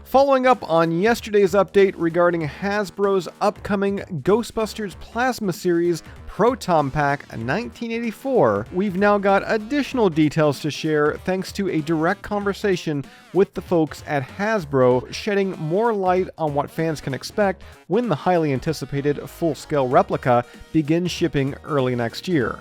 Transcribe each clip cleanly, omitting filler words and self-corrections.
Following up on yesterday's update regarding Hasbro's upcoming Ghostbusters Plasma Series Proton Pack 1984, we've now got additional details to share thanks to a direct conversation with the folks at Hasbro, shedding more light on what fans can expect when the highly anticipated full-scale replica begins shipping early next year.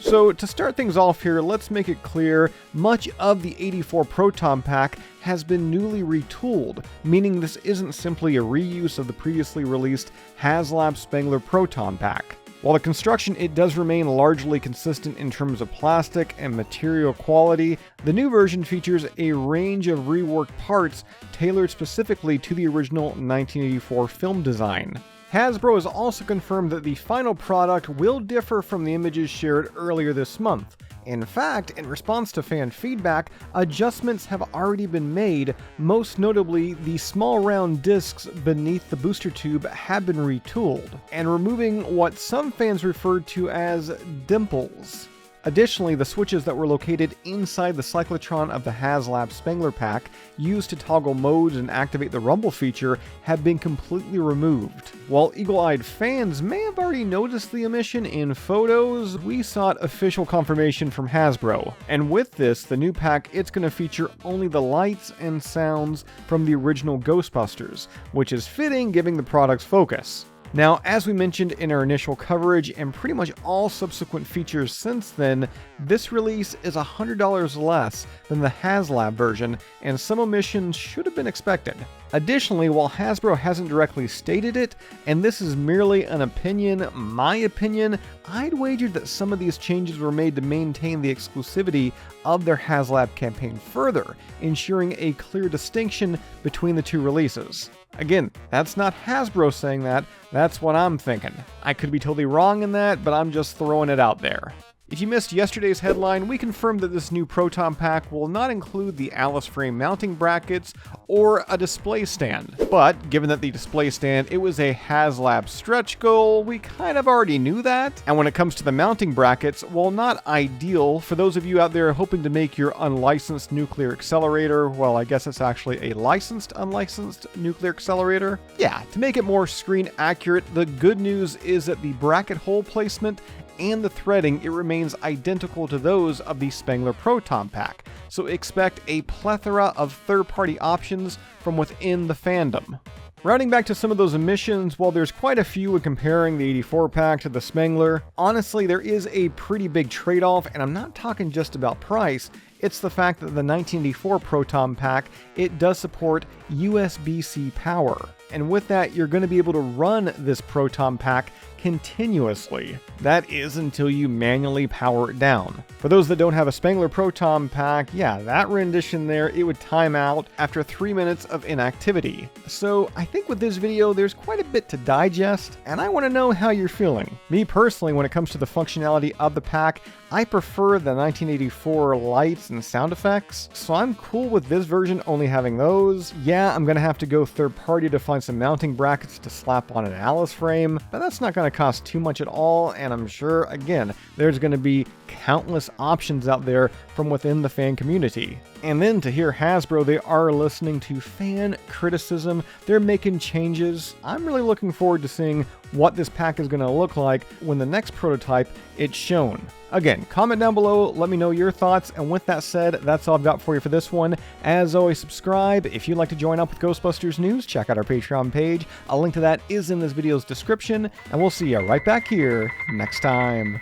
So to start things off here, let's make it clear, much of the 84 Proton Pack has been newly retooled, meaning this isn't simply a reuse of the previously released HasLab Spengler Proton Pack. While the construction it does remain largely consistent in terms of plastic and material quality, the new version features a range of reworked parts tailored specifically to the original 1984 film design. Hasbro has also confirmed that the final product will differ from the images shared earlier this month. In fact, in response to fan feedback, adjustments have already been made, most notably the small round discs beneath the booster tube have been retooled, and removing what some fans referred to as dimples. Additionally, the switches that were located inside the cyclotron of the HasLab Spengler pack, used to toggle modes and activate the rumble feature, have been completely removed. While eagle-eyed fans may have already noticed the omission in photos, we sought official confirmation from Hasbro. And with this, the new pack, it's going to feature only the lights and sounds from the original Ghostbusters, which is fitting given the product's focus. Now, as we mentioned in our initial coverage and pretty much all subsequent features since then, this release is $100 less than the HasLab version, and some omissions should have been expected. Additionally, while Hasbro hasn't directly stated it, and this is merely an opinion, my opinion, I'd wager that some of these changes were made to maintain the exclusivity of their HasLab campaign further, ensuring a clear distinction between the two releases. Again, that's not Hasbro saying that, that's what I'm thinking. I could be totally wrong in that, but I'm just throwing it out there. If you missed yesterday's headline, we confirmed that this new Proton Pack will not include the Alice frame mounting brackets or a display stand. But given that the display stand, it was a HasLab stretch goal, we kind of already knew that. And when it comes to the mounting brackets, while not ideal, for those of you out there hoping to make your unlicensed nuclear accelerator, well, I guess it's actually a licensed unlicensed nuclear accelerator. Yeah, to make it more screen accurate, the good news is that the bracket hole placement and the threading, it remains identical to those of the Spengler Proton Pack, so expect a plethora of third-party options from within the fandom. Rounding back to some of those omissions, while there's quite a few when comparing the 84 pack to the Spengler, honestly there is a pretty big trade-off, and I'm not talking just about price. It's the fact that the 1984 Proton Pack, it does support USB-C power. And with that, you're going to be able to run this Proton Pack continuously. That is until you manually power it down. For those that don't have a Spengler Proton Pack, yeah, that rendition there, it would time out after 3 minutes of inactivity. So I think with this video, there's quite a bit to digest, and I want to know how you're feeling. Me personally, when it comes to the functionality of the pack, I prefer the 1984 lights and sound effects, so I'm cool with this version only having those. Yeah, I'm gonna have to go third party to find some mounting brackets to slap on an Alice frame, but that's not gonna cost too much at all, and I'm sure, again, there's gonna be countless options out there from within the fan community. And then to hear Hasbro, they are listening to fan criticism, they're making changes. I'm really looking forward to seeing what this pack is going to look like when the next prototype is shown. Again, comment down below, let me know your thoughts, and with that said, that's all I've got for you for this one. As always, subscribe. If you'd like to join up with Ghostbusters news, check out our Patreon page. A link to that is in this video's description, and we'll see you right back here next time.